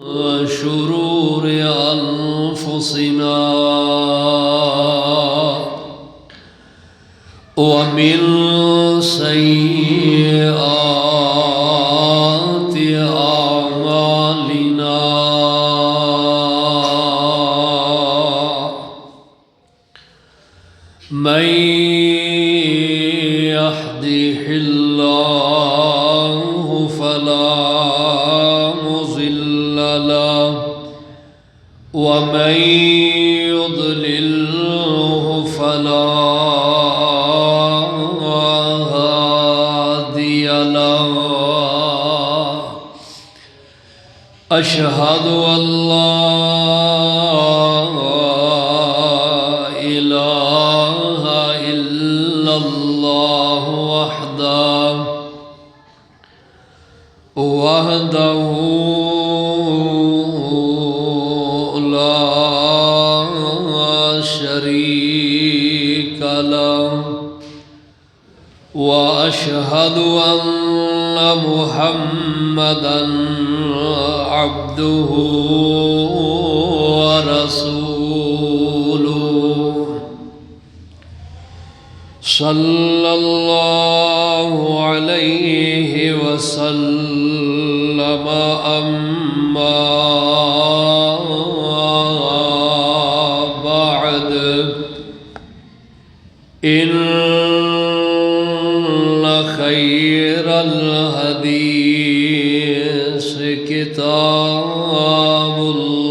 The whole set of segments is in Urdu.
وشرور أنفسنا ومن سيئات أعمالنا من يهده الله فلا مضل له ومن يضلله فلا هادي له أشهد أن لا إله إلا الله وحده لا شريك له وأشهد أن محمدًا عبده ورسوله صلى الله عليه وسلم أما بعد إن خير الحديث كتاب الله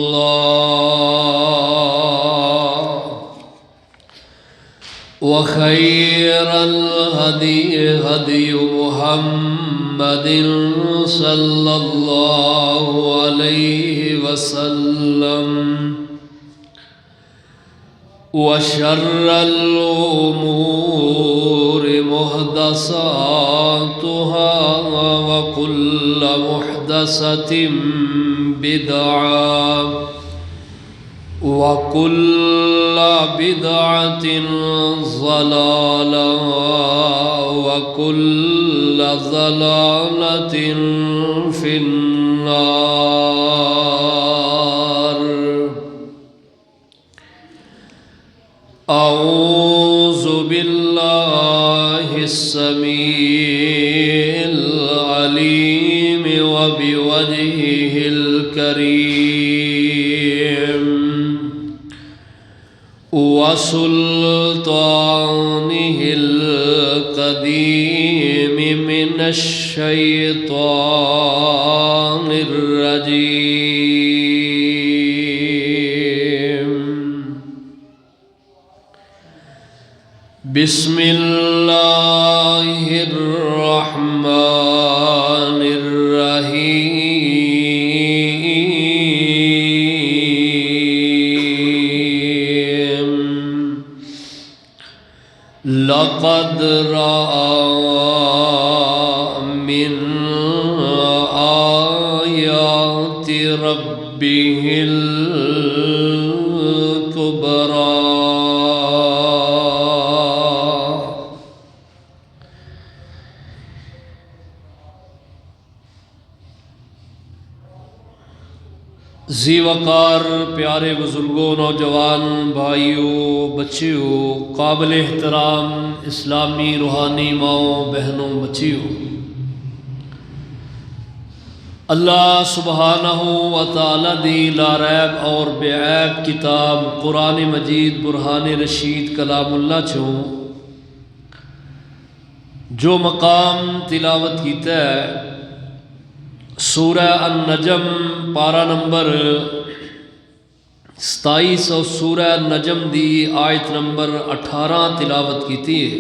وخير الهدي هدي محمد صلى الله عليه وسلم وشر الأمور محدثاتها وكل محدثة بدعة وكل بدعة ضلالة وكل ضلالة في النار. أعوذ بالله السميع العليم وبوجهه الكريم وسلطانه القديم من الشيطان الرجيم. بسم الله الرحمن الرحيم. لقد رأى من آيات ربه الكبرى. ذی وقار پیارے بزرگوں، نوجوان بھائیوں، بچیوں، قابل احترام اسلامی روحانی ماؤں، بہنوں، بچیوں، اللہ سبحانہ و تعالی دی لا ریب اور بے عیب کتاب قرآن مجید برہان رشید کلام اللہ چوں جو مقام تلاوت کیتا ہے سورہ النجم پارہ نمبر 27 اور سورہ النجم دی آیت نمبر 18 تلاوت کیتی ہے.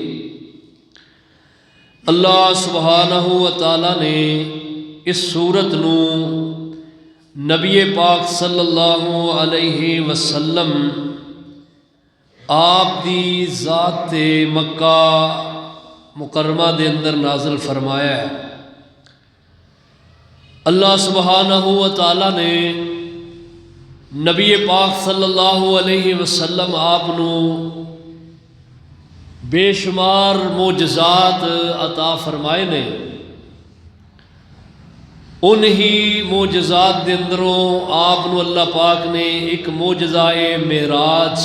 اللہ سبحانہ و تعالی نے اس سورت نو نبی پاک صلی اللہ علیہ وسلم آپ دی ذات مکہ مکرمہ دے اندر نازل فرمایا ہے. اللہ سبحانہ و تعالی نے نبی پاک صلی اللہ علیہ وسلم آپ نو بے شمار معجزات عطا فرمائے نے. انہی معجزات دے اندروں آپ نو اللہ پاک نے ایک معجزہ معراج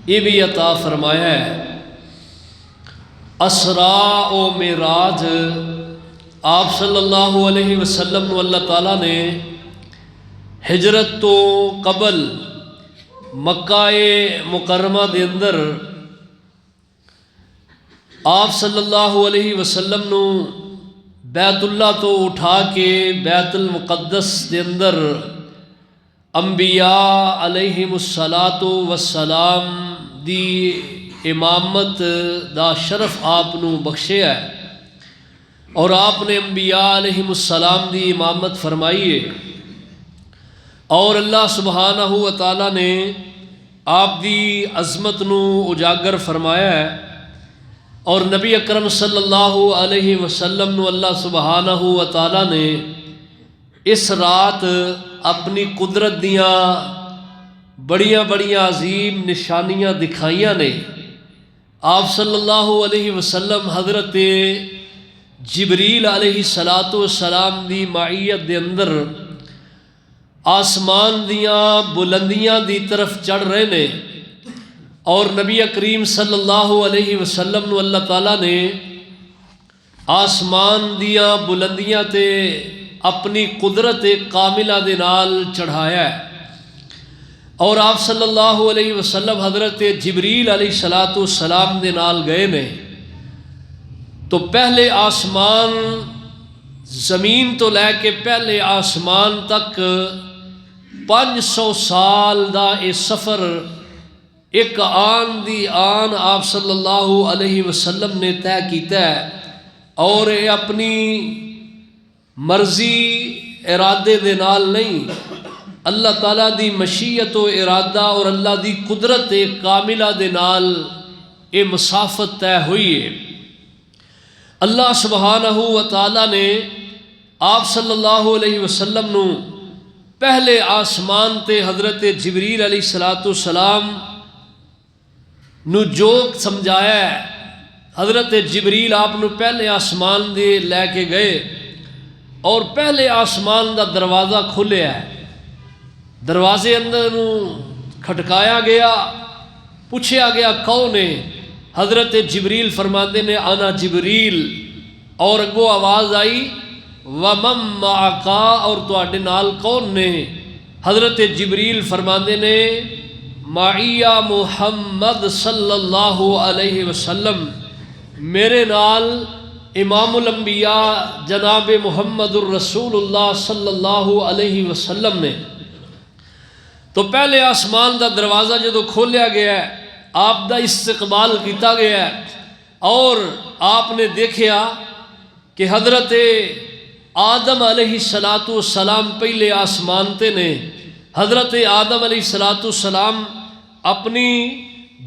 یہ بھی عطا فرمایا ہے۔ اسراء و معراج آپ صلی اللہ علیہ وسلم نو اللہ تعالیٰ نے ہجرت تو قبل مکہ مکرمہ دے اندر آپ صلی اللہ علیہ وسلم نو بیت اللہ تو اٹھا کے بیت المقدس دے اندر انبیاء علیہم الصلاۃ والسلام دی امامت دا شرف آپ نو بخشیا ہے، اور آپ نے انبیاء علیہم السلام دی امامت فرمائی ہے، اور اللہ سبحانہ و تعالیٰ نے آپ دی عظمت نو اجاگر فرمایا ہے، اور نبی اکرم صلی اللہ علیہ وسلم نو اللہ سبحانہ و تعالیٰ نے اس رات اپنی قدرت دیاں بڑیاں بڑیاں عظیم نشانیاں دکھائیاں نے۔ آپ صلی اللہ علیہ وسلم حضرت جبریل علیہ السلام دی معیت دے اندر آسمان دیاں بلندیاں دی طرف چڑھ رہے نے، اور نبی کریم صلی اللہ علیہ وسلم نو اللہ تعالیٰ نے آسمان دیاں بلندیاں تے اپنی قدرت کاملہ دے نال چڑھایا ہے، اور آپ صلی اللہ علیہ وسلم حضرت جبریل علیہ السلام دے نال گئے نے، تو پہلے آسمان زمین تو لے کے پہلے آسمان تک 500 سال دا اے سفر ایک آن دی آن آپ صلی اللہ علیہ وسلم نے طے کیتا ہے، اور یہ اپنی مرضی ارادے دے نال نہیں، اللہ تعالیٰ دی مشیت و ارادہ اور اللہ دی قدرت کاملہ دے نال یہ مسافت طے ہوئی ہے۔ اللہ سبحانہ و تعالیٰ نے آپ صلی اللہ علیہ وسلم نو پہلے آسمان تے حضرت جبریل علیہ السلام نو جو سمجھایا ہے، حضرت جبریل آپ نو پہلے آسمان دے لے کے گئے، اور پہلے آسمان دا دروازہ کھلیا ہے، دروازے اندر نو کھٹکایا گیا، پوچھا گیا کون ہے؟ حضرت جبریل فرماندے نے انا جبریل، اور اگوں آواز آئی ومن معک، اور تواڈے نال کون نے؟ حضرت جبریل فرماندے نے معیہ محمد صلی اللہ علیہ وسلم، میرے نال امام الانبیاء جناب محمد الرسول اللہ صلی اللہ علیہ وسلم نے۔ تو پہلے آسمان دا دروازہ جدو کھولیا گیا ہے، آپ دا استقبال کیتا گیا ہے، اور آپ نے دیکھا کہ حضرت آدم علیہ السلام پہلے آسمان تے نے۔ حضرت آدم علیہ السلام اپنی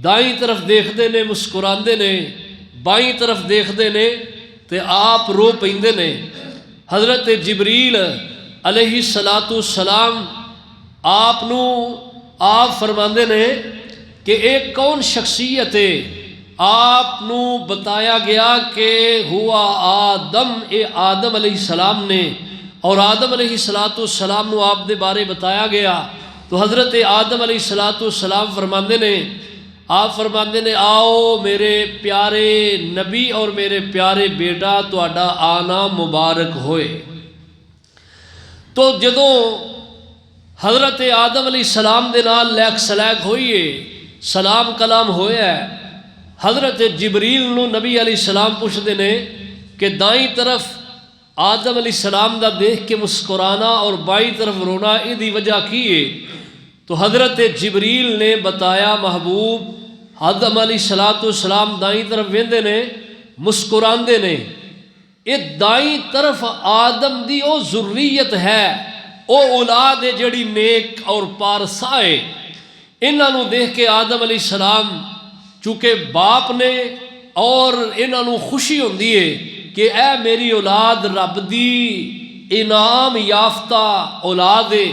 دائیں طرف دیکھتے نے مسکراندے نے، بائیں طرف دیکھتے نے تے آپ رو پیندے نے۔ حضرت جبریل علیہ السلام آپ فرماندے نے کہ ایک کون شخصیت ہے؟ آپ نو بتایا گیا کہ ہوا آدم، اے آدم علیہ السلام نے، اور آدم علیہ السلام نو آپ دے بارے بتایا گیا، تو حضرت آدم علیہ السلام فرماندے نے، آپ فرماندے نے آؤ میرے پیارے نبی اور میرے پیارے بیٹا تہاڈا آنا مبارک ہوئے۔ تو جدوں حضرت آدم علیہ السلام دے نال لیک سلیک ہوئی ہے، سلام کلام ہویا ہے، حضرت جبریل نو نبی علیہ السلام پوچھتے نے کہ دائیں طرف آدم علیہ السلام دا دیکھ کے مسکرانا اور بائیں طرف رونا یہ دی وجہ کی ہے؟ تو حضرت جبریل نے بتایا محبوب آدم علیہ السلام دائیں طرف ویندے نے مسکراندے نے، یہ دائیں طرف آدم دی او ذریت ہے، او اولاد ہے جڑی نیک اور پارسا ہے۔ انہاں نو دیکھ کے آدم علیہ السلام چونکہ باپ نے، اور انہاں نو خوشی ہوندی ہے کہ اے میری اولاد رب دی انعام یافتہ اولاد ہے،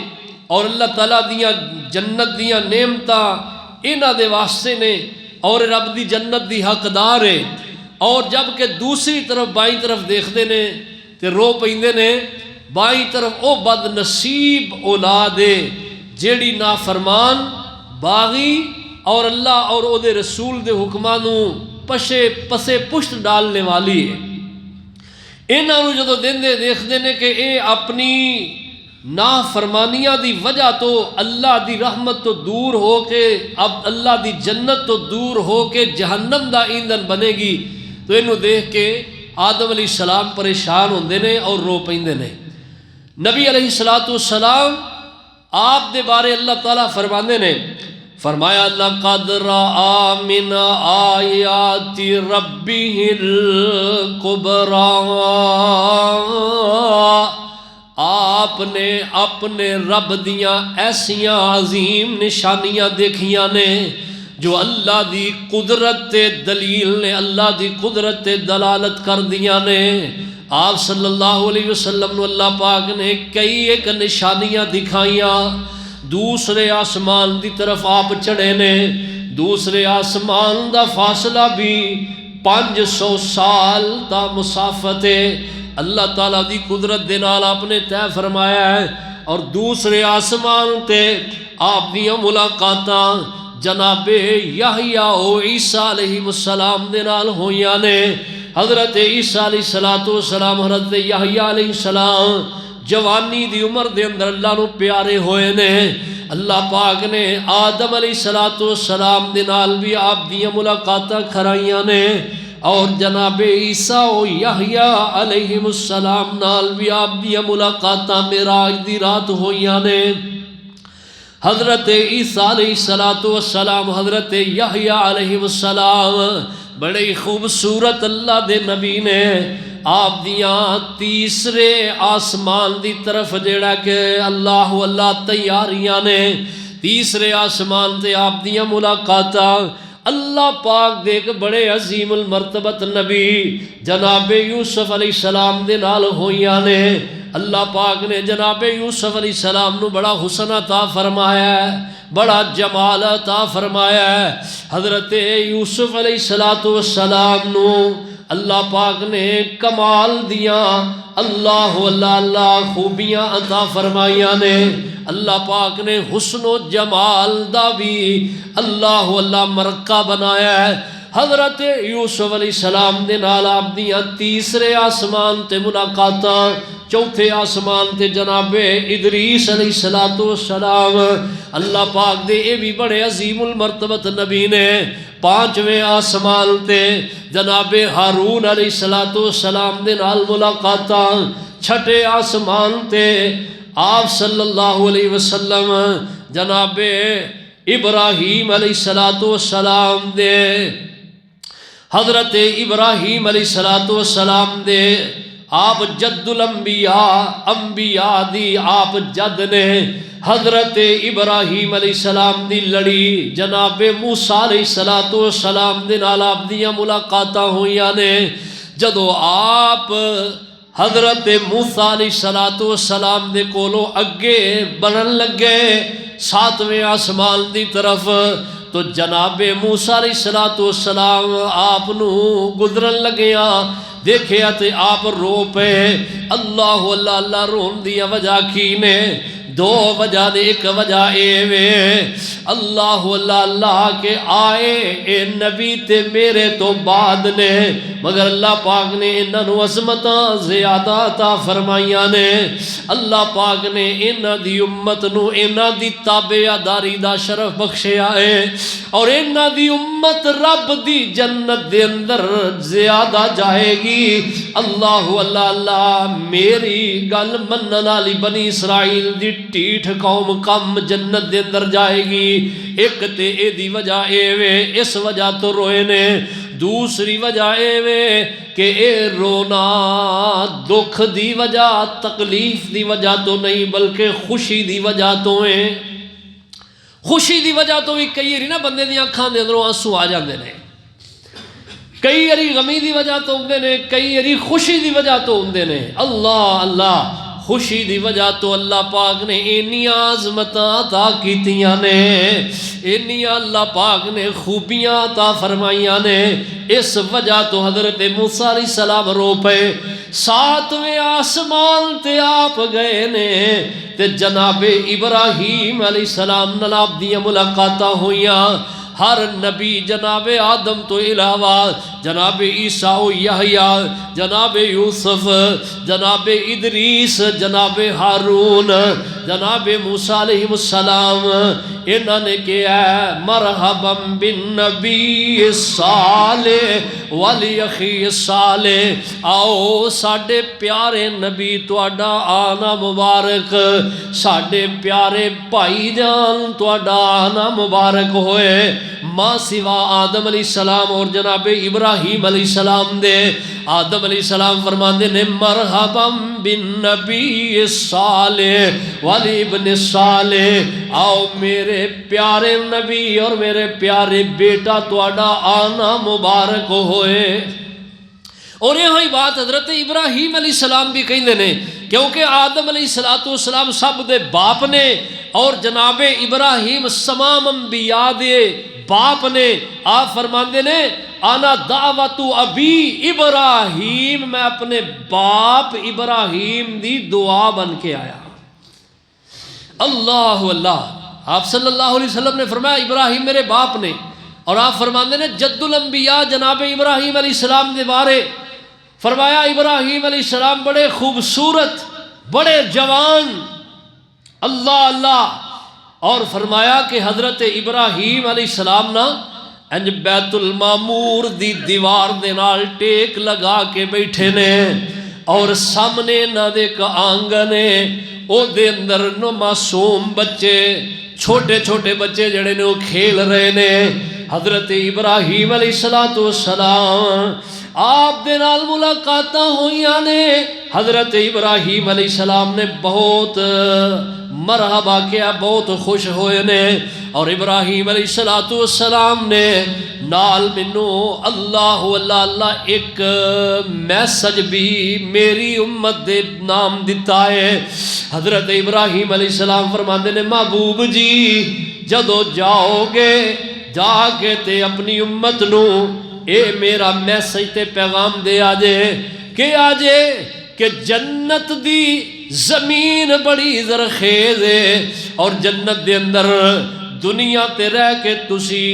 اور اللہ تعالیٰ دیاں جنت دیاں نعمتاں انہاں دے واسطے نے، اور رب دی جنت دی حقدار ہے۔ اور جب کہ دوسری طرف بائیں طرف دیکھتے نے تے رو پیندے نے بائیں طرف او بد نصیب اولاد ہے جیڑی نافرمان باغی اور اللہ اور او دے رسول دے حکمانوں پسے پشت ڈالنے والی ہے۔ انہوں جدو دیندے دیکھتے ہیں کہ اے اپنی نافرمانیاں دی وجہ تو اللہ دی رحمت تو دور ہو کے اب اللہ دی جنت تو دور ہو کے جہنم دا ایندھن بنے گی، تو انہوں دیکھ کے آدم علیہ السلام پریشان ہوندے نے اور رو پیندے نے۔ نبی علیہ السلام آپ دے بارے اللہ تعالیٰ فرماندے نے، فرمایا لَقَدْ رَأَى مِنْ آيَاتِ رَبِّهِ الْكُبْرَى، آپ نے اپنے رب دیاں ایسیاں عظیم نشانیاں دیکھیاں نے جو اللہ دی قدرت دلیل نے، اللہ دی قدرت دلالت کر دیاں نے۔ آپ صلی اللہ علیہ وسلم نے اللہ پاک نے کئی ایک نشانیاں دکھائیاں۔ دوسرے آسمان دی طرف آپ چڑھے نے، دوسرے آسمان دا فاصلہ بھی 500 سال دا مسافت ہے، اللہ تعالیٰ دی قدرت دے نال آپ نے طے فرمایا ہے۔ اور دوسرے آسمان تے آپ دیاں ملاقاتاں جناب یحییٰ و عیسیٰ علیہ السلام دے نال ہویاں نے۔ حضرت عیسیٰ علیہ السلام، حضرت یحییٰ علیہ السلام جوانی دی عمر دے اندر اللہ نو پیارے ہوئے نے۔ اللہ پاک نے آدم علیہ السلام دے نال بھی آپ دیاں ملاقاتاں کرائیاں نے، اور جناب عیسیٰ و یحییٰ علیہ السلام نال بھی آپ دیاں ملاقاتاں معراج دی رات ہوئیاں نے۔ حضرت عیسیٰ علیہ السلام، حضرت یحییٰ علیہ السلام بڑے خوبصورت اللہ دے نبی نے آپ دیاں تیسرے آسمان دی طرف جیڑا کہ اللہ تیاریاں نے، تیسرے آسمان تے آپ دیاں ملاقاتاں اللہ پاک دے ایک بڑے عظیم المرتبت نبی جناب یوسف علیہ السلام دے نال ہویاں نے۔ اللہ پاک نے جناب یوسف علیہ السلام نو بڑا حسن عطا فرمایا ہے، بڑا جمال عطا فرمایا ہے۔ حضرت یوسف علیہ السلام نو اللہ پاک نے کمال دیاں اللہ خوبیاں عطا فرمائیاں نے۔ اللہ پاک نے حسن و جمال دا بھی اللہ مرکہ بنایا ہے۔ حضرت یوسف علیہ السلام دے نال آپ دیاں تیسرے آسمان تے ملاقاتاں، چوتھے آسمان تے جناب ادریس علیہ السلام، اللہ پاک دے اے بھی بڑے عظیم المرتبت نبی نے۔ پانچویں آسمان تے جناب ہارون علیہ السلام دے نال ملاقاتاں، چھٹے آسمان تے آپ صلی اللہ علیہ وسلم جناب ابراہیم علیہ السلام دے، حضرت ابراہیم علیہ السلام دے آپ جد الانبیاء، انبیاء دی آپ جد نے۔ حضرت ابراہیم علیہ السلام دی لڑی جناب موسیٰ علیہ السلام دے نال آپ دیاں ملاقاتاں ہویاں نے۔ جدو آپ حضرت موسیٰ علیہ السلام دے کولو اگے بنن لگے 7ویں آسمان دی طرف، تو جناب موسیٰ علیہ السلام آپ نو گزرن لگیاں دیکھیا تے آپ رو پے۔ اللہ رون دیا وجہ کی نے؟ 2 وجہ نے۔ ایک وجہ اے وے اللہ کے آئے اے نبی تے میرے تو بعد نے، مگر اللہ پاک نے انہوں عظمتاں زیادہ عطا فرمائیاں نے۔ اللہ پاک نے انہاں دی امت نو انہاں دی تابعداری دا شرف بخشیا ہے، اور انہاں دی امت رب دی جنت دے اندر زیادہ جائے گی۔ اللہ میری گل منن والی بنی اسرائیل دی ٹیٹھ قوم کم جنت دے اندر جائے گی۔ ایک تے اے دی وجہ اے وے، اس وجہ تو روئے نے۔ دوسری وجہ اے وے کہ اے رونا دکھ دی وجہ، تکلیف دی وجہ تو نہیں بلکہ خوشی دی وجہ تو ہے۔ خوشی دی وجہ تو بھی کئی نا بندے دی اکھاں دے اندروں آنسو آ جاندے نے، کئی اری غمی دی وجہ تو ہوندے نے، کئی اری خوشی دی وجہ تو ہوندے نے۔ اللہ خوشی دی وجہ تو اللہ پاک نے انیاں عظمتاں عطا کیتیاں نے، انیاں اللہ پاک نے خوبیاں عطا فرمائیاں نے۔ اس وجہ تو حضرت موسیٰ علیہ السلام رو پے۔ ساتویں آسمان تے آپ گئے نے تے جناب ابراہیم علیہ السلام نال آپ دیاں ملاقاتاں ہوئیاں. ہر نبی جناب آدم تو علاوہ جناب عیسیٰ و یحییٰ، جناب یوسف، جناب ادریس، جناب ہارون، جناب موسیٰ علیہ السلام، انہوں نے کیا ہے مرحبا بالنبی صالح والاخی صالح. آؤ ساڈے پیارے نبی تواڈا آنا مبارک، ساڈے پیارے بھائی جان تواڈا آنا مبارک ہوئے. ماں سوا آدم علیہ السلام اور جناب ابراہیم علیہ السلام دے. آدم علیہ السلام فرماندے نے مرحبا بالنبی صالح والابن صالح. آؤ میرے پیارے نبی اور میرے پیارے بیٹا تواڈا آنا مبارک ہوئے. اور یہ بات حضرت ابراہیم علیہ السلام بھی کہندے نے کیونکہ آدم علیہ السلام سب دے باپ نے اور جناب ابراہیم تمام انبیاء دے باپ نے. آپ فرماندے نے انا دعوت ابی ابراہیم، میں اپنے باپ ابراہیم دی دعا بن کے آیا. اللہ اللہ، آپ صلی اللہ علیہ وسلم نے فرمایا ابراہیم میرے باپ نے. اور آپ فرماندے نے جد الانبیاء جناب ابراہیم علیہ السلام دے بارے فرمایا ابراہیم علیہ السلام بڑے خوبصورت، بڑے جوان. اللہ اللہ. اور فرمایا کہ حضرت ابراہیم علیہ السلام نا انج بیت المعمور دی دیوار دے نال ٹیک لگا کے بیٹھے نے اور سامنے نہ دے کا آنگن ہے، او دے اندر نو معصوم بچے چھوٹے چھوٹے بچے جڑے نے وہ کھیل رہے نے. حضرت ابراہیم علیہ السلام آپ دے نال ملاقاتاں ہوئیاں نے. حضرت ابراہیم علیہ السلام نے بہت مرحبا کیا، بہت خوش ہوئے نے. اور ابراہیم علیہ السلام نے نال منو اللہ اللہ اللہ ایک میسج بھی میری امت دے نام دیتا ہے. حضرت ابراہیم علیہ السلام فرماندے نے محبوب جی جدو جاؤ گے جا کے تے اپنی امت نو اے میرا میسج تے پیغام دے آجے کہ آجے کہ جنت دی زمین بڑی زرخیز ہے اور جنت دے اندر دنیا تے رہ کے تسی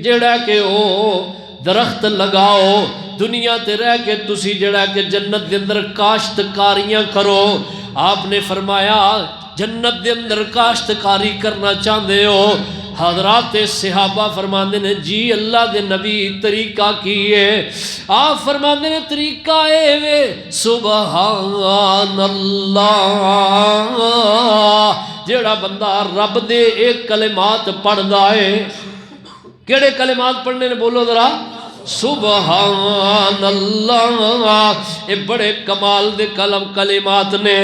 جڑا کہ او درخت لگاؤ، دنیا تے رہ کے تسی جڑا کہ جنت دے اندر کاشتکاریاں کرو. آپ نے فرمایا جنت دے اندر کاشتکاری کرنا چاہتے ہو؟ حضرات صحابہ فرماندے نے جی اللہ دے نبی طریقہ کی ہے. آپ فرماندے نے طریقہ اے وے سبحان اللہ، جیڑا بندہ رب دے ایک کلمات پڑھدا ہے. کیڑے کلمات پڑھنے نے بولو ذرا؟ سبحان اللہ. اے بڑے کمال دے کلمات نے.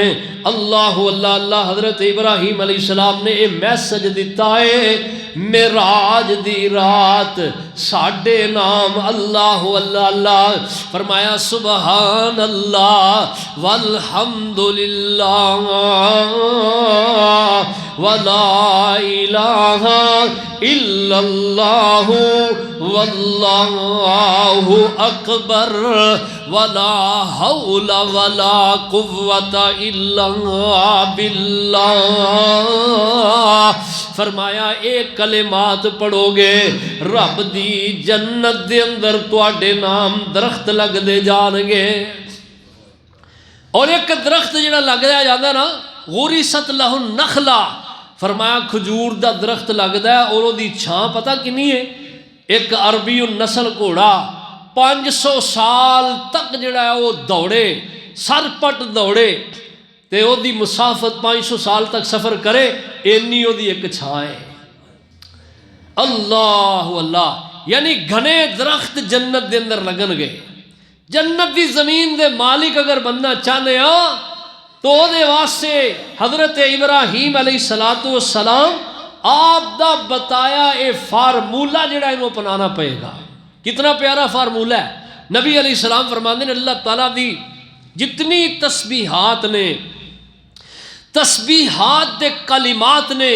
اللہ اللہ اللہ. حضرت ابراہیم علیہ السلام نے اے میسج دیتا ہے معراج دی رات ساڈے نام اللہ اللہ اللہ. فرمایا سبحان اللہ والحمد للہ ولا الہ الا اللہ واللہ اکبر ولا حول ولا قوت الا باللہ. فرمایا ایک کلمات پڑھو گے رب دی جنت دے اندر تواڈے نام درخت لگ دے جان گے. اور ایک درخت جڑا لگ دیا جاتا نا غرست لہ النخلہ، فرمایا کھجور دا درخت لگدا ہے اور وہ دی چھاں پتہ کنی ہے؟ ایک عربی النسل گھوڑا 500 سال تک جڑا ہے وہ دوڑے، سر پٹ دوڑے تے او دی مسافت 500 سال تک سفر کرے، اینی او دی ایک چھاں ہے. اللہ اللہ. یعنی گھنے درخت جنت دے اندر لگن گے. جنت دی زمین دے مالک اگر بننا چاہنے ہاں تو دے واسطے حضرت ابراہیم علیہ السلام آپ دا بتایا اے فارمولہ جڑا انہوں اپنانا پڑے گا. کتنا پیارا فارمولہ ہے. نبی علیہ السلام فرماندے نے اللہ تعالیٰ دی جتنی تسبیحات نے، تسبیحات دے کلمات نے،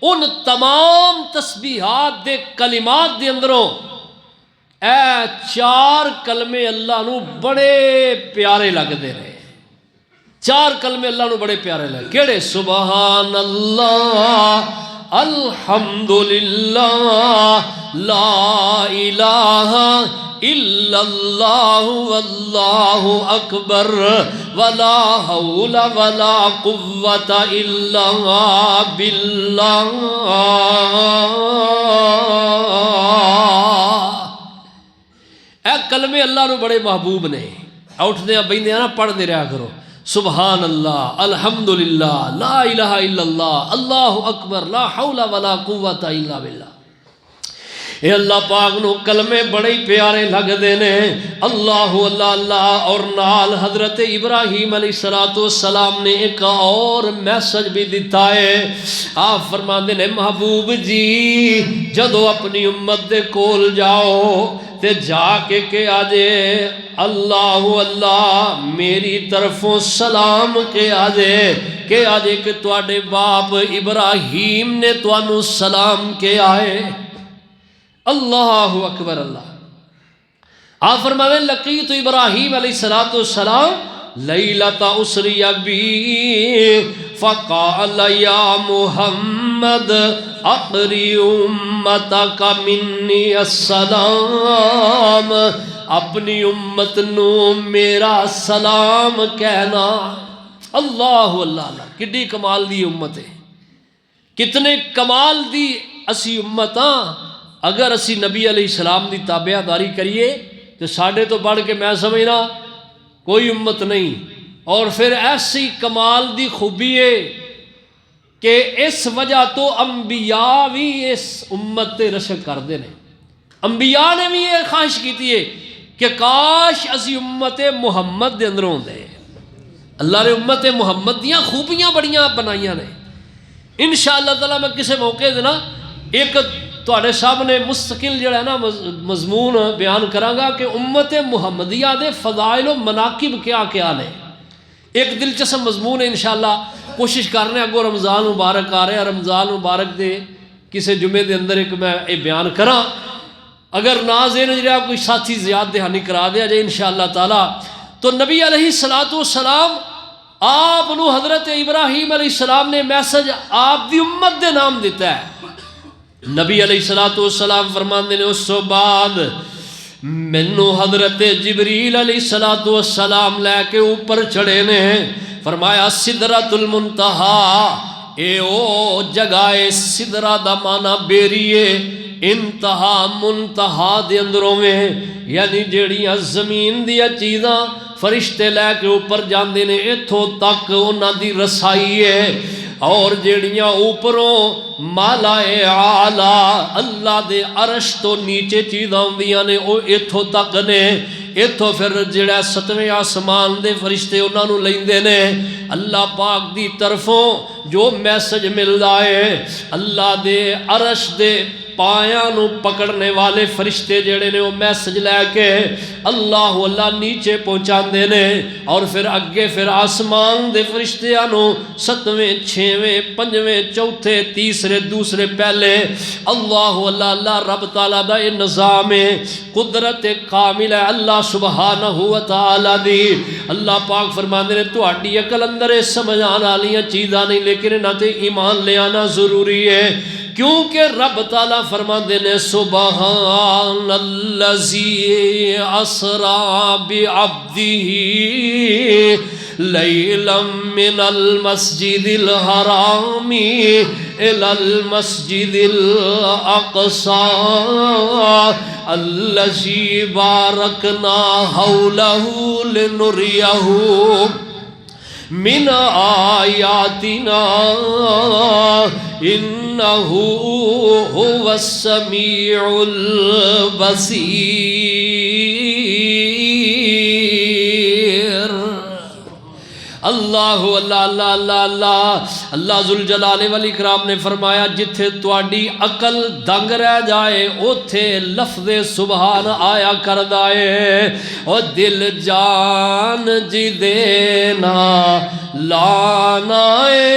ان تمام تسبیحات دے کلمات دے اندروں اے چار کلمے اللہ نو بڑے پیارے لگتے ہیں، چار کلمے اللہ نو بڑے پیارے لگے کیڑے؟ سبحان اللہ، الحمدللہ، لا الہ الا اللہ، واللہ اکبر، ولا حول ولا قوت الا باللہ۔ اے کلمے اللہ نو بڑے محبوب نے، اٹھدے بیندے نا پڑھدے رہا کرو، سبحان اللہ، الحمدللہ، لا الہ الا اللہ، اللہ اکبر، لا حول ولا قوت الا باللہ۔ اے اللہ پاک نو کلمے بڑے پیارے لگ دینے، اللہ اللہ اللہ۔ اور نال حضرت ابراہیم علیہ السلام نے ایک اور میسج بھی دیتا ہے، آپ فرماندے نے محبوب جی جدو اپنی امت دے کول جاؤ تے جا کے آجے اللہ اللہ میری طرفوں سلام کے آجے کہ تواڈے باپ ابراہیم نے توانو سلام کے آئے۔ اللہ اکبر اللہ۔ آپ فرماتے ہیں لقیت ابراہیم علیہ السلام لیلۃ اسری بی فقال یا محمد اقری امتک منی السلام، اپنی امت نو میرا سلام کہنا۔ اللہ اللہ اللہ، کتنی کمال دی امت ہے، کتنے کمال دی اسی امت ہاں۔ اگر اسی نبی علیہ السلام دی تابعہ داری کریے تو ساڑھے تو بڑھ کے میں سمجھنا کوئی امت نہیں۔ اور پھر ایسی کمال دی خوبی ہے کہ اس وجہ تو انبیاء بھی اس امت تے رشک کر دینے، انبیاء نے بھی یہ خواہش کی ہے کہ کاش اسی امت محمد دے اندروں دے۔ اللہ نے امت محمد دیاں خوبیاں بڑیاں بنائیاں نے۔ انشاءاللہ تعالیٰ میں کسی موقع دینا ایک تواڈے سامنے مستقل جڑا ہے نا مضمون بیان کراں کہ امت محمدیہ دے فضائل و مناقب کیا کیا نے۔ ایک دلچسپ مضمون ہے، انشاءاللہ کوشش کرنے اگو رمضان مبارک آ رہے ہیں، رمضان مبارک دے کسی جمعے دے اندر ایک میں یہ بیان کراں، اگر ناظرین جڑا کوئی ساتھی زیاد دہانی کرا دیا جائے انشاءاللہ تعالی۔ تو نبی علیہ السلام آپ نو حضرت ابراہیم علیہ السلام نے میسج آپ دی امت دے نام دیتا ہے۔ نبی علیہ السلام فرماندے نے اس تو بعد مینوں حضرت جبریل علیہ السلام لے کے اوپر چڑھے نے، فرمایا سدرۃ المنتہا، اے او جگہ سدرہ دا معنی بیریے، انتہا منتہا دے اندروں میں، یعنی جیڑیاں زمین دیا چیزاں فرشتے لے کے اوپر جاندے نے اتھوں تک انہاں دی رسائی ہے، اور جیڑیاں اوپروں مالائے اعلیٰ اللہ دے عرش تو نیچے چیزاں ہوندیاں نے او اتھوں تک نے۔ اتھوں پھر جڑا ستویں آسمان دے فرشتے انہاں نو لیندے نے، اللہ پاک دی طرفوں جو میسج ملدا ہے، اللہ دے عرش دے پایاں نو پکڑنے والے فرشتے جڑے نے وہ میسج لے کے اللہ اللہ نیچے پہنچاندے نے، اور پھر اگے پھر آسمان دے فرشتیاں نو ستویں چھویں پنجویں چوتھے تیسرے دوسرے پہلے اللہ اللہ اللہ رب تعالیٰ دا یہ نظام ہے، قدرت کامل ہے اللہ سبحانہ و تعالیٰ دی۔ اللہ پاک فرماندے نے تہاڈی عقل اندر سمجھ آنے والیاں چیزاں نہیں، لیکن انہاں تے ایمان لے آنا ضروری ہے، کیونکہ رب تعالیٰ فرماندے نے سبحان الذی اسریٰ بعبدہ لیلا من المسجد الحرام الی المسجد الاقصی الذی بارکنا حولہ لنریہ من آیاتنا انہو هو السمیع البصیر۔ اللہ اللہ اللہ اللہ اللہ اللہ ذوالجلال والاکرام نے فرمایا جتھے تواڈی عقل دنگ رہ جائے اوتھے لفظ سبحان آیا کردا ہے، او دل جان جی دینا لانا اے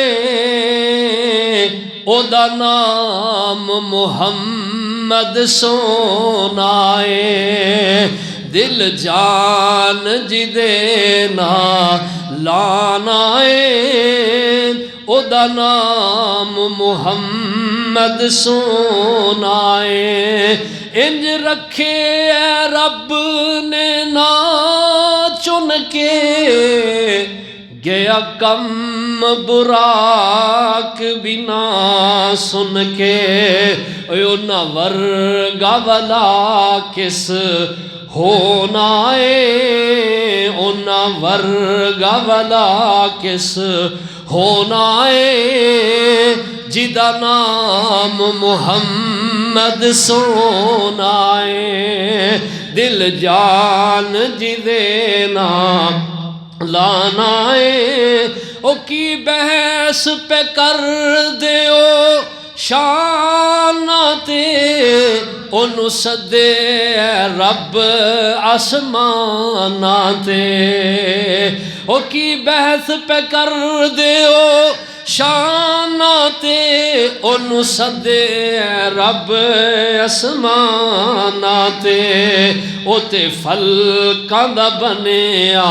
او دا نام محمد محمد سونا ہے دل جان جدے نال لانا ہے او دا نام محمد سونا ہے انج رکھے اے رب نے نا چن کے گیا کم براک بنا سن کے اونا ورگا والا کس ہونا ہے اونا ورگا والا کس ہونا ہے جدا نام محمد سونا ہے دل جان جدے نام لانا ہے او کی بحث پہ کر دیو شاناتے انو صدے رب آسماناتے او کی بحث پہ کر دیو شاناتے انو صدے رب آسماناتے او تے فلکاں دا بنیا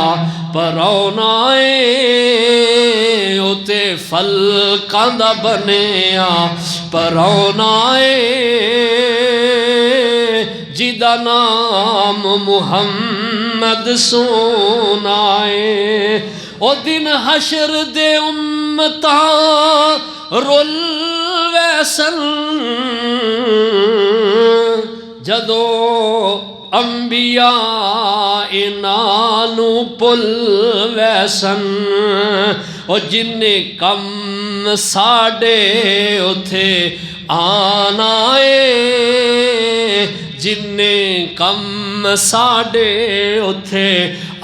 پرونا ہے او تے فلکاں دا بنیا پرونا ہے جدا نام محمد سونا ہے او دن حشر دے امتا رول ویسن جدو انبیاء انانو پل ویسن او جن کم ساڑے اتھے آنا ہے جن کم ساڑے اتھے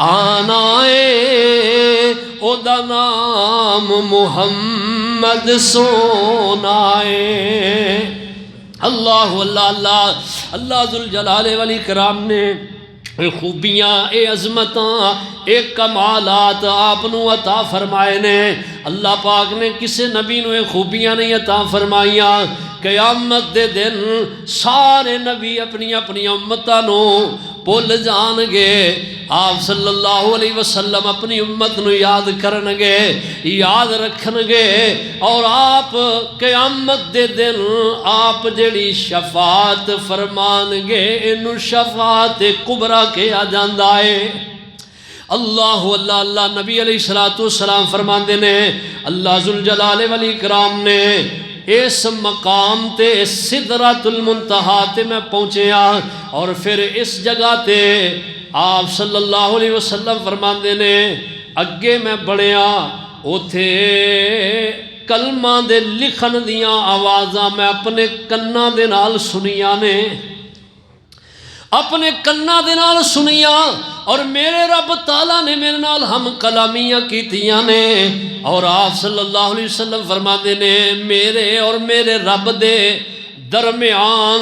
آنا ہے او دا نام محمد سونا ہے اللہ اللہ اللہ اللہ ذوالجلال والاکرام نے اے خوبیاں اے عظمتاں اے کمالات آپ نو عطا فرمائے نے اللہ پاک نے کسے نبی نو اے خوبیاں نہیں عطا فرمائیاں قیامت دے دن سارے نبی اپنی اپنی امتاں نو بھول جان گے آپ صلی اللہ علیہ وسلم اپنی امت نو یاد کرنگے یاد رکھنگے اور آپ قیامت دے دن آپ جڑی شفاعت فرمانگے انو شفاعت کبرا کیا جاندہ ہے اللہ اللہ اللہ نبی علیہ السلام فرماندے نے اللہ ذوالجلال والاکرام نے اس مقام تے سدرۃ المنتہا تے میں پہنچیا اور پھر اس جگہ تے آپ صلی اللہ علیہ وسلم فرماندے نے اگے میں بڑھیا اوتھے کلمہ دے لکھن دیاں آوازاں میں اپنے کناں دے نال سنیاں نے اپنے کناں دے نال سنیاں اور میرے رب تعالیٰ نے میرے نال ہم کلامیاں کیتیاں نے اور آپ صلی اللہ علیہ وسلم فرماتے نے میرے اور میرے رب دے درمیان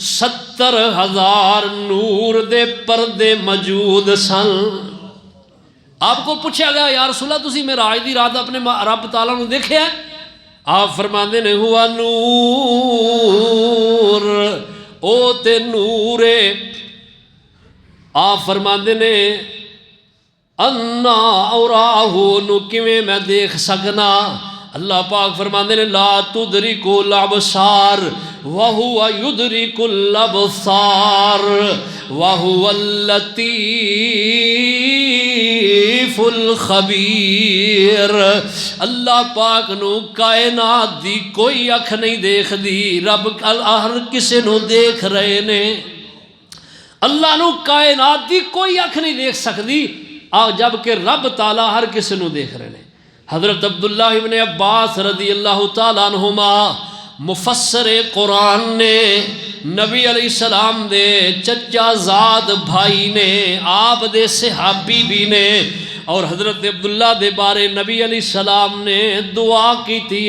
70,000 نور دے پردے موجود سن آپ کو پوچھا گیا یا رسول اللہ تسی معراج دی رات اپنے رب تعالیٰ نے دیکھے ہیں آپ فرماتے نے ہوا نور او تے نورے آپ فرماندے نے انا اوراہو نو کیویں میں دیکھ سکنا اللہ پاک فرماندے نے لا تدرکو الابصار وہو یدرک الابصار وہو اللطیف الخبیر اللہ پاک نو کائنات دی کوئی اکھ نہیں دیکھ دی رب ہر کسے نو دیکھ رہے نے اللہ نو کائنات دی کوئی اکھ نہیں دیکھ سکتی جبکہ رب تعالیٰ ہر کسی نو دیکھ رہے ہیں حضرت عبداللہ ابن عباس رضی اللہ تعالیٰ عنہما مفسر قرآن نے نبی علیہ السلام دے چچا زاد بھائی نے آپ دے صحابی بھی نے اور حضرت عبداللہ دے بارے نبی علیہ السلام نے دعا کی تھی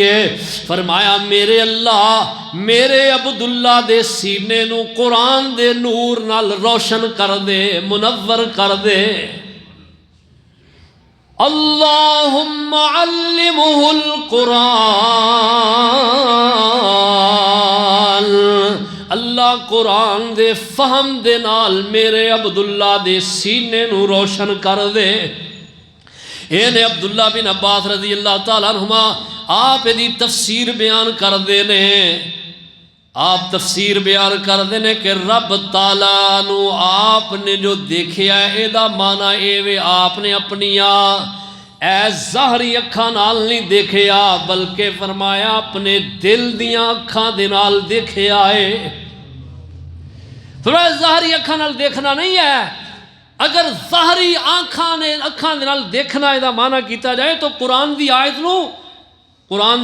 فرمایا میرے اللہ میرے عبداللہ دے سینے نو قرآن دے نور نال روشن کر دے منور کر دے اللہم علمہ القرآن اللہ قرآن دے فہم دے نال میرے عبداللہ دے سینے نو روشن کر دے۔ اے نے عبداللہ بن عباس رضی اللہ تعالیٰ عنہما آپ دی تفسیر بیان کر دے نے، آپ تفسیر بیان کر دے نے کہ رب تعالیٰ نو آپ نے جو دیکھیا ہے اے دا معنی اے وے آپ نے اپنیاں اے ظاہری اکھاں نال نہیں دیکھیا بلکہ فرمایا اپنے دل دیاں اکھاں دے نال دیکھیا ہے۔ فرمایا ظاہری اکھاں نال دیکھنا نہیں ہے، اگر ظاہری اکھاں دے نال دیکھنا اے دا معنی کیتا جائے تو قرآن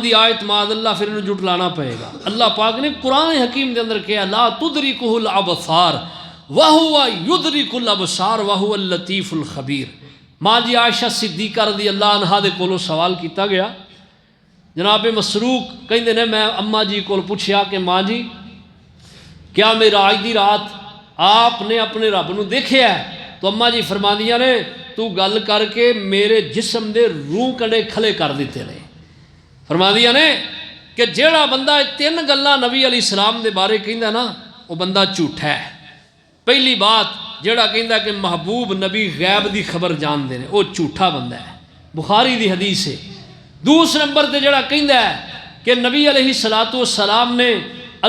دی آیت معاذ اللہ پھر انہوں جھٹلانا پڑے گا۔ اللہ پاک نے قرآن حکیم دے اندر کہا لا تدرکہ الابصار وہو یدرک الابصار وہو اللطیف الخبیر۔ ماں جی عائشہ صدیقہ رضی اللہ عنہا دے کولوں سوال کیتا گیا، جناب مسروق کہندے نے میں اماں جی کول پوچھیا کہ ماں جی کیا معراج دی رات آپ نے اپنے رب نو دیکھیا ہے؟ تو اماں جی فرماندیاں نے تو گل کر کے میرے جسم دے روح کنڈے کھلے کر دیتے نے۔ فرماندیاں نے کہ جیڑا بندہ تین گلاں نبی علیہ السلام دے بارے کہندا نا وہ بندہ جھوٹا ہے۔ پہلی بات جیڑا کہندا کہ محبوب نبی غیب دی خبر جان دے نے وہ جھوٹا بندہ ہے، بخاری دی حدیث ہے۔ دوسرے نمبر تے جیڑا کہندا ہے کہ نبی علیہ السلام نے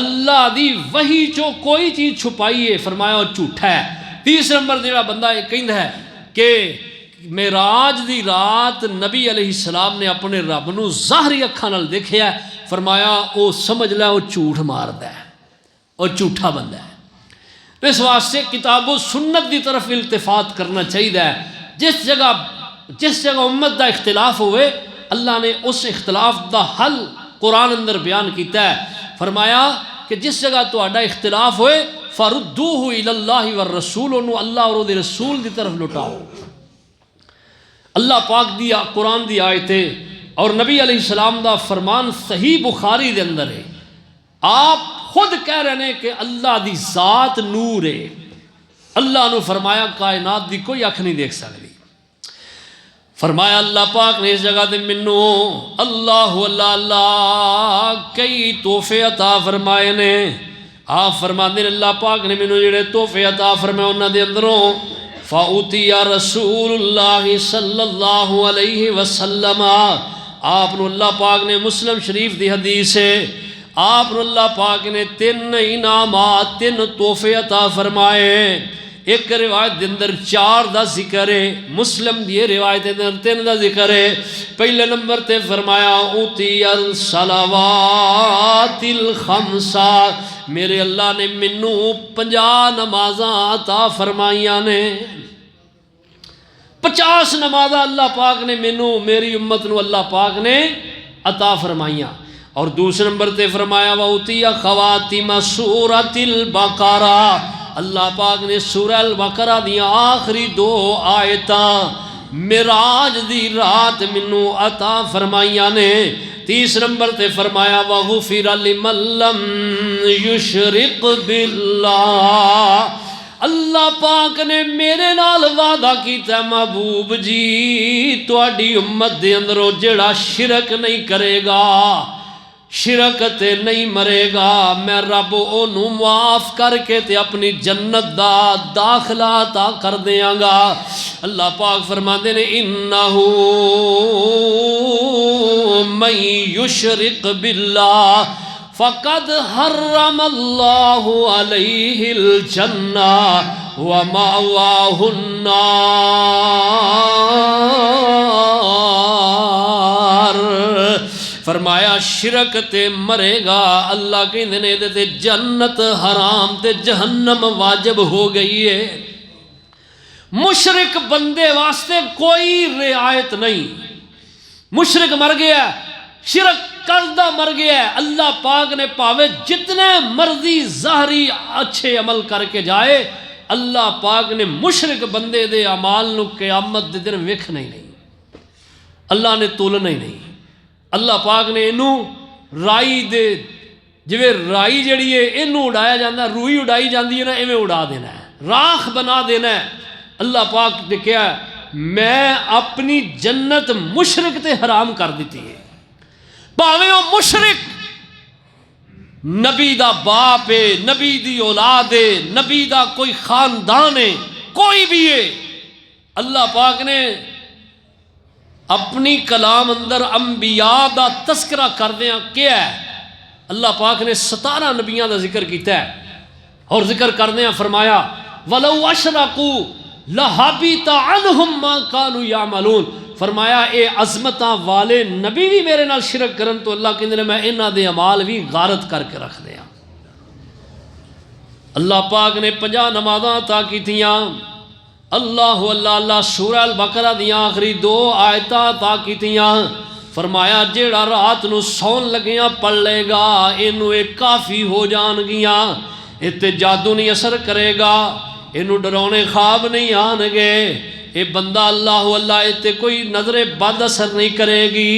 اللہ دی وحی چو کوئی چیز چھپائی ہے، فرمایا وہ جھوٹا ہے۔ تیسرے نمبر جیڑا بندہ یہ کہندا ہے کہ معراج دی رات نبی علیہ السلام نے اپنے رب نو ظاہری اکھاں نال دیکھیا ہے، فرمایا وہ سمجھ لے وہ جھوٹ ماردا ہے اور جھوٹا بندہ ہے۔ اس واسطے کتاب و سنت دی طرف التفات کرنا چاہیے۔ جس جگہ امت دا اختلاف ہوئے اللہ نے اس اختلاف دا حل قرآن اندر بیان کیتا ہے، فرمایا کہ جس جگہ تہاڈا اختلاف ہوئے فردوہ الی اللہ والرسول، انہوں اللہ اور دے رسول دی طرف لٹاؤ۔ اللہ پاک دی قرآن دی آیتیں اور نبی علیہ السلام دا فرمان صحیح بخاری دے اندر ہے۔ آپ خود کہہ رہے ہیں کہ اللہ دی ذات نور ہے۔ اللہ نے فرمایا کائنات دی کوئی اکھ نہیں دیکھ سکتی۔ فرمایا اللہ پاک نے اس جگہ دے منو اللہ کئی تحفے عطا فرمائے نے۔ آپ فرماندے نے اللہ پاک نے منو جڑے تحفے عطا فرمائے انہاں دے اندروں فاوتی رسول اللہ صلی اللہ علیہ وسلم، آپ نے اللہ پاک نے مسلم شریف دی حدیث ہے، آپ نے اللہ پاک نے 3 انعامات 3 تحفے عطا فرمائے۔ ایک روایت دے اندر 4 دا ذکر ہے، مسلم دی روایت دے اندر 3 دا ذکر ہے۔ پہلے نمبر تے فرمایا اوتی الصلوات الخمسہ، میرے اللہ نے منو 50 نمازاں عطا فرمائیاں نے۔ 50 نمازاں اللہ پاک نے منو میری امت نو اللہ پاک نے عطا فرمائیاں۔ اور دوسرے نمبر تے فرمایا وَأُوتِيَ خَوَاتِمَ سُورَةِ الْبَقَرَةِ، اللہ پاک نے سورہ البقرہ دی آخری 2 آیتاں معراج دی رات منو عطا فرمائیاں نے۔ تیسرے نمبر تے فرمایا وَغُفِرَ لِمَن لَّمْ يُشْرِكْ بِاللَّهِ، اللہ پاک نے میرے نال وعدہ کیتا محبوب جی تہاڈی امت دے اندروں جڑا شرک نہیں کرے گا، شرک تے نہیں مرے گا، میں رب انہوں معاف کر کے تے اپنی جنت دا داخلہ عطا کر دیاں گا۔ اللہ پاک فرماندے نے انہو من یشرک باللہ فقد حرم اللہ علیہ الجنہ ومأواہ النار، فرمایا شرک تے مرے گا، اللہ کہندے نے دے جنت حرام تے جہنم واجب ہو گئی ہے۔ مشرک بندے واسطے کوئی رعایت نہیں، مشرک مر گیا، شرک کردہ مر گیا، اللہ پاک نے پاوے جتنے مرضی ظاہری اچھے عمل کر کے جائے، اللہ پاک نے مشرک بندے دے اعمال نو قیامت دے دن ویکھنا ہی نہیں، اللہ نے تولنا ہی نہیں۔ اللہ پاک نے انہوں رائی دے جویں رائی جڑی ہے انہوں اڑایا جاندہ، روئی اڑائی جاندی ہے نا، ایویں اڑا دینا ہے، راکھ بنا دینا ہے۔ اللہ پاک نے کہا میں اپنی جنت مشرک تے حرام کر دیتی ہے، پاویں وہ مشرک نبی دا باپ ہے، نبی دی اولاد ہے، نبی دا کوئی خاندان ہے، کوئی بھی ہے، اللہ پاک نے اپنی کلام اندر انبیاء دا تذکرہ کردیاں کیا ہے؟ اللہ پاک نے 17 نبیاں دا ذکر کیتا ہے، اور ذکر کردیاں فرمایا وَلَوْ أَشْرَكُوا لَحَبِطَ عَنْهُمْ مَا كَانُوا يَعْمَلُونَ، فرمایا اے عظمتاں والے نبی بھی میرے نال شرک کرن تو اللہ کہندے نے میں انہاں دے اعمال بھی غارت کر کے رکھ دیاں۔ اللہ پاک نے 50 نمازاں عطا کیتیاں، اللہ اللہ اللہ سورہ البقرہ دیاں آخری 2 آیتاں عطا کیتیاں، فرمایا جیڑا رات نو سون لگیاں پڑھ لے گا اینو ایک کافی ہو جان گیاں، اتے جادو نہیں اثر کرے گا، اینو ڈرونے خواب نہیں آن گے، اے بندہ اللہ اللہ اتے کوئی نظر بد اثر نہیں کرے گی،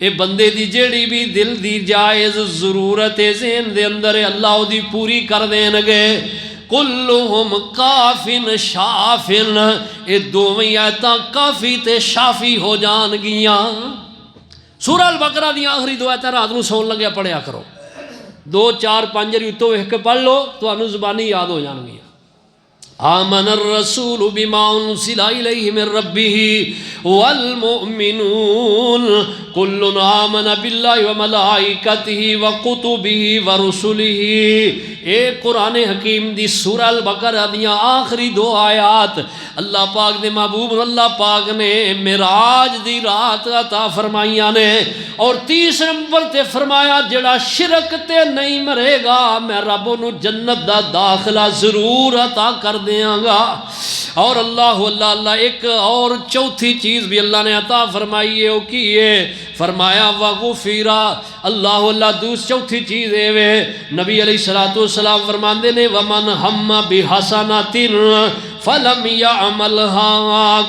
اے بندے دی جیڑی بھی دل دی جائز ضرورت ذہن دے اندر اللہ او دی پوری کر دین گے۔ کلہم کافن شافن، اے دوویں آیتاں کافی تے شافی ہو جان گیاں۔ سورہ البقرہ دی آخری 2 آیتاں رات نو سون لگیا پڑھیا کرو، 2 4 5 اتوں ویکھ کے پڑھ لو تانوں زبانی یاد ہو جان گیاں۔ آمن الرسول بما انزل الیہ من ربہ والمؤمنون کل آمن باللہ وملائکتہ وکتبہ ورسلہ۔ اے قرآن حکیم دی سورہ البقرہ دیاں آخری 2 آیات اللہ پاک دے محبوب اللہ پاک نے معراج دی رات عطا فرمائیاں نے، اور 30 نمبر تے فرمایا جڑا شرک تے نہیں مرے گا میں رب انہوں جنت دا داخلہ ضرور عطا کر دیاں گا۔ اور اللہ اللہ اللہ ایک اور چوتھی چیز بھی اللہ نے عطا فرمائی ہے، وہ کی ہے؟ فرمایا وغفرا، اللہ اللہ چوتھی چیز ہے وے نبی علیہ السلام فرماندے نے ومن ہم بحسنۃ فلم یعملھا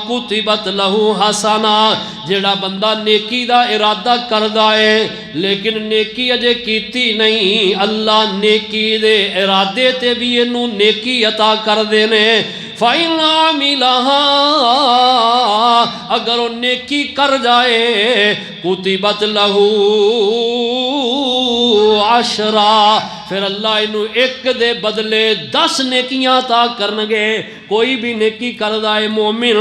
کتبت لہ حسنہ، جڑا بندہ نیکی دا ارادہ کردا ہے لیکن نیکی اجے کیتی نہیں، اللہ نیکی دے ارادے تے بھی اینوں نیکی عطا کر دینے۔ فَإِنْ عَمِلَهَا، اگر وہ نیکی کر جائے کتبت لہ عشرہ، پھر اللہ انہوں ایک دے بدلے 10 نیکیاں عطا کرنگے۔ کوئی بھی نیکی کردہ ہے مومن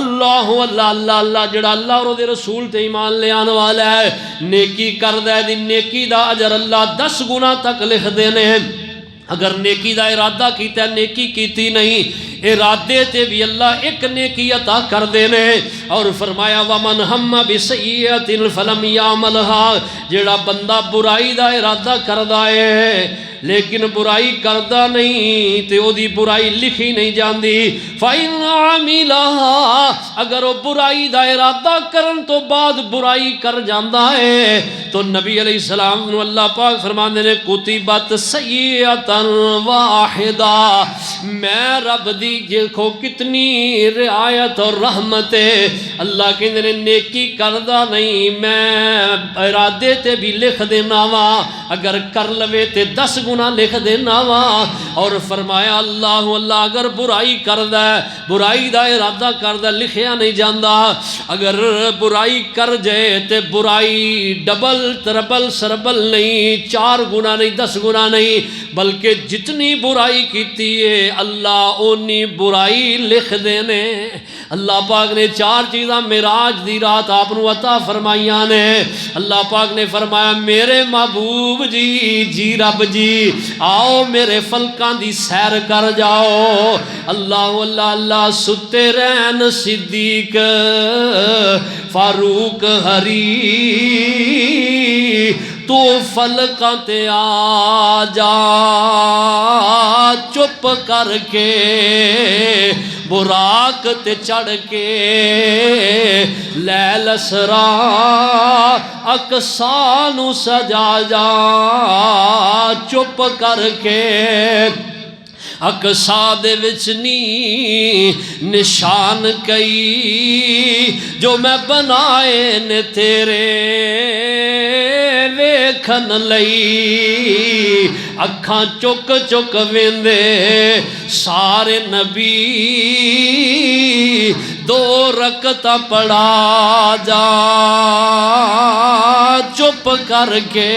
اللہ اللہ اللہ اللہ جڑا اللہ اور دے رسول تے ایمان لے آنے والا ہے، نیکی کردہ ہے دی نیکی دا اجر اللہ 10 گنا تک لکھ دینے۔ اگر نیکی دا ارادہ کیتا ہے نیکی کیتی نہیں، ارادے تے بھی اللہ ایک نیکی عطا کر دینے۔ اور فرمایا ومن ہم بسیئۃ فلم یعملھا، جڑا بندہ برائی دا ارادہ کردہ ہے لیکن برائی کردہ نہیں تے او دی برائی لکھی نہیں جاندی۔ فَإِنْ عَمِلَهَا، اگر وہ برائی دا ارادہ کرن تو بعد برائی کر جاندہ ہے تو نبی علیہ السلام نے اللہ پاک فرماندے نے کتبت سیئۃ واحدہ، میں رب دی دیکھو کتنی رعایت اور رحمت ہے، اللہ کہندے نے نیکی کردہ نہیں میں ارادے تے بھی لکھ دینا وا، اگر کر لوے تے 10 گنا لکھ دینا وا۔ اور فرمایا اللہ اللہ اگر برائی کردہ برائی دا ارادہ کردہ لکھیا نہیں جاندہ، اگر برائی کر جائے تے برائی ڈبل تربل سربل نہیں، 4 گنا نہیں 10 گنا نہیں، بلکہ جتنی برائی کیتی ہے اللہ اونی برائی لکھ دینے۔ اللہ پاک نے 4 چیزاں معراج دی رات آپ نو عطا فرمائیاں نے۔ اللہ پاک نے فرمایا میرے محبوب جی جی رب جی آؤ میرے فلکان دی سیر کر جاؤ۔ اللہ اللہ اللہ ستے رہن صدیق فاروق ہری، تو فلکاں تے آ جا چپ کر کے، براق تے چڑھ کے لیل اسرا اقصانو سجا جا چپ کر کے۔ اقصا دے وچ نی نشان کئی جو میں بنائے نے تیرے ویکھن لئی، اکھاں چک چک ویندے سارے نبی 2 رکعتاں پڑھا جا چپ کر کے،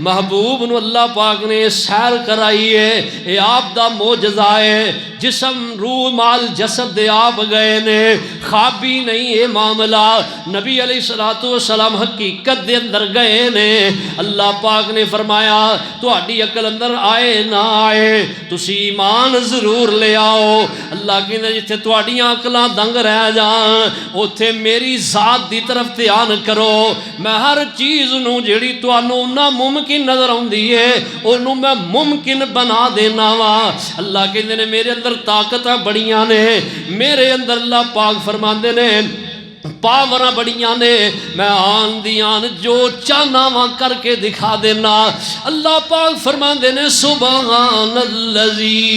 محبوب نو اللہ پاک نے سیر کرائی ہے، اے آپ دا معجزہ ہے، جسم روح مال جسد دے آپ گئے نے، خوابی نہیں یہ معاملہ، نبی علیہ السلام حقیقت دے اندر گئے نے۔ اللہ پاک نے فرمایا تہاڈی عقل اندر آئے نہ آئے تسی ایمان ضرور لے آؤ۔ اللہ کہندے جتھے تہاڈیاں عقلاں دنگ رہ جان اوتھے میری ذات دی طرف دھیان کرو، میں ہر چیز نو جیڑی تانوں ناممکن نظر آندی ہے اونوں میں ممکن بنا دینا وا۔ اللہ کہندے نے میرے اندر طاقتاں بڑیاں نے، میرے اندر اللہ پاک فرماندے نے پاوراں بڑیاں نے، میں آن دیان جو چاہنا وا کر کے دکھا دینا۔ اللہ پاک فرماندے نے سبحان الذی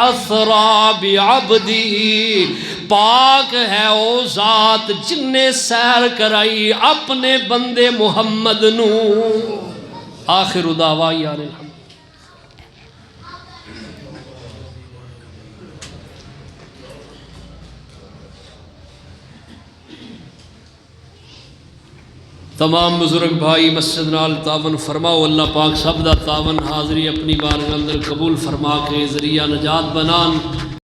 اسری بعبدی، پاک ہے او ذات جن نے سیر کرائی اپنے بندے محمد نو۔ آخر دعوانا الحمد۔ تمام بزرگ بھائی مسجد نال تعاون فرماؤ، اللہ پاک سب دا تعاون حاضری اپنی بارگاہ اندر قبول فرما کے ذریعہ نجات بنان۔